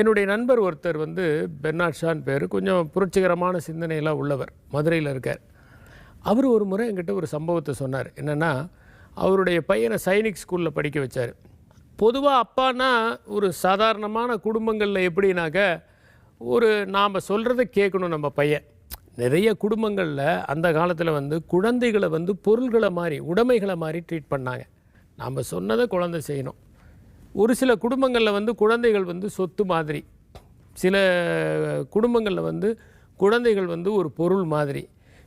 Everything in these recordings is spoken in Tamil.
என்னுடைய நண்பர் ஒருத்தர் வந்து பெர்னாட் ஷான்னு பேர், கொஞ்சம் புரட்சிகரமான சிந்தனையெல்லாம் உள்ளவர், மதுரையில் இருக்கார். அவர் ஒரு முறை என்கிட்ட ஒரு சம்பவத்தை சொன்னார். என்னென்னா, அவருடைய பையனை சைனிக் ஸ்கூலில் படிக்க வச்சார். பொதுவாக அப்பான்னா ஒரு சாதாரணமான குடும்பங்களில் எப்படின்னாக்க, ஒரு நாம் சொல்கிறத கேட்கணும் நம்ம பையன். நிறைய குடும்பங்களில் அந்த காலத்தில் வந்து குழந்தைகளை வந்து பொருள்களை மாதிரி, உடைமைகளை மாதிரி ட்ரீட் பண்ணாங்க. நாம் சொன்னதை குழந்தை செய்யணும். ஒரு சில குடும்பங்களில் வந்து குழந்தைகள் வந்து சொத்து மாதிரி, சில குடும்பங்களில் வந்து குழந்தைகள் வந்து ஒரு பொருள் மாதிரி,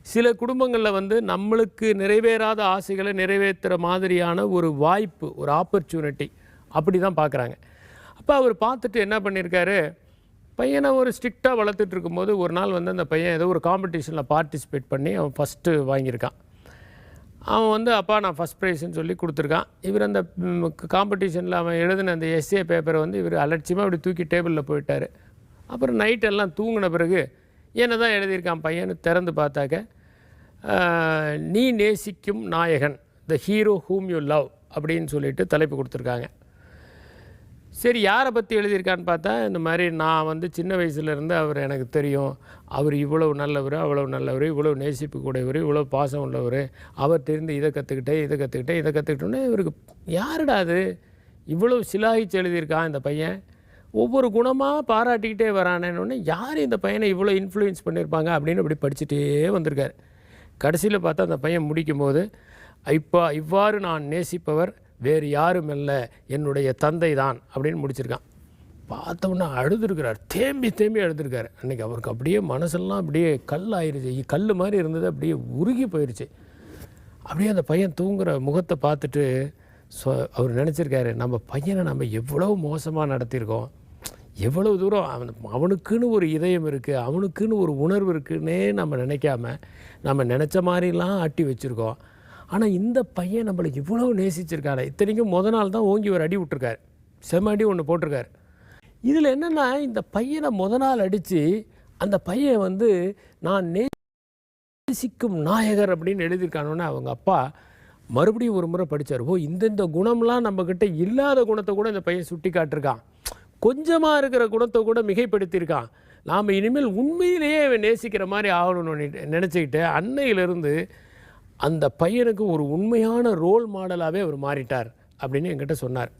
சில குடும்பங்களில் வந்து நம்மளுக்கு நிறைவேறாத ஆசைகளை நிறைவேற்றுற மாதிரியான ஒரு வாய்ப்பு, ஒரு ஆப்பர்ச்சுனிட்டி, அப்படி தான் பார்க்குறாங்க. அப்போ அவர் பார்த்துட்டு என்ன பண்ணியிருக்காரு, பையனை ஒரு ஸ்ட்ரிக்டாக வளர்த்துட்டு இருக்கும்போது ஒரு நாள் வந்து அந்த பையன் ஏதோ ஒரு காம்படிஷனில் பார்ட்டிசிபேட் பண்ணி அவன் ஃபஸ்ட்டு வாங்கியிருக்கான். அவன் வந்து அப்பா நான் ஃபஸ்ட் ப்ரைஸ்ன்னு சொல்லி கொடுத்துருக்கான். இவர் அந்த காம்படிஷனில் அவன் எழுதின அந்த எஸ்ஏ பேப்பரை வந்து இவர் அலட்சியமாக அப்படி தூக்கி டேபிளில் போயிட்டார். அப்புறம் நைட்டெல்லாம் தூங்கின பிறகு என்ன தான் எழுதியிருக்கான் பையன்னு திறந்து பார்த்தாக்க, நீ நேசிக்கும் நாயகன், த ஹீரோ ஹூம் யூ லவ் அப்படின்னு சொல்லிட்டு தலைப்பு கொடுத்துருக்காங்க. சரி, யாரை பற்றி எழுதியிருக்கான்னு பார்த்தா, இந்த மாதிரி நான் வந்து சின்ன வயசுலேருந்து அவர் எனக்கு தெரியும், அவர் இவ்வளவு நல்லவர், அவ்வளவு நல்லவர், இவ்வளவு நேசிப்பு கூடையவர், இவ்வளோ பாசம் உள்ளவர், அவர் தெரிந்து இதை கற்றுக்கிட்டேன்னு இவருக்கு யாருடா அது இவ்வளோ சிலாகிச்சு எழுதியிருக்கான் இந்த பையன், ஒவ்வொரு குணமாக பாராட்டிக்கிட்டே வரானேன்னு, யார் இந்த பையனை இவ்வளோ இன்ஃப்ளூயன்ஸ் பண்ணியிருப்பாங்க அப்படின்னு அப்படி படிச்சுட்டே வந்திருக்கார். கடைசியில் பார்த்தா அந்த பையன் முடிக்கும்போது, இவ்வாறு நான் நேசிப்பவர் வேறு யாரும் இல்லை, என்னுடைய தந்தை தான் அப்படின்னு முடிச்சிருக்கான். பார்த்தோன்னா அழுதுருக்கிறார், தேம்பி அழுதுருக்கார். அன்றைக்கி அவருக்கு அப்படியே மனசெல்லாம் அப்படியே கல் ஆயிடுச்சு, கல் மாதிரி இருந்தது, அப்படியே உருகி போயிடுச்சு. அப்படியே அந்த பையன் தூங்குகிற முகத்தை பார்த்துட்டு அவர் நினச்சிருக்காரு, நம்ம பையனை நம்ம எவ்வளோ மோசமாக நடத்தியிருக்கோம், எவ்வளோ தூரம் அவனுக்குன்னு ஒரு இதயம் இருக்குது, அவனுக்குன்னு ஒரு உணர்வு இருக்குன்னே நம்ம நினைக்காம நம்ம நினச்ச மாதிரிலாம் ஆட்டி வச்சுருக்கோம். ஆனால் இந்த பையன் நம்மளை இவ்வளோ நேசிச்சிருக்காரு. இத்தனைக்கும் நாள் தான் ஓங்கி ஒரு அடி விட்டுருக்காரு, செம அடி ஒன்று போட்டிருக்காரு. இதில் என்னென்னா, இந்த பையனை நாள் அடித்து அந்த பையன் வந்து நான் நேசிக்கும் நாயகர் அப்படின்னு எழுதியிருக்கானோன்னு அவங்க அப்பா மறுபடியும் ஒரு முறை படித்தார். இந்த குணம்லாம் நம்மக்கிட்ட இல்லாத குணத்தை கூட இந்த பையன் சுட்டி காட்டிருக்கான், கொஞ்சமாக இருக்கிற குணத்தை கூட மிகைப்படுத்தியிருக்கான், நாம் இனிமேல் உண்மையிலேயே நேசிக்கிற மாதிரி ஆகணும்னு நினச்சிக்கிட்டு அன்னையிலிருந்து அந்த பையனுக்கு ஒரு உண்மையான ரோல் மாடலாகவே அவர் மாறிட்டார் அப்படின்னு என்கிட்ட சொன்னார்.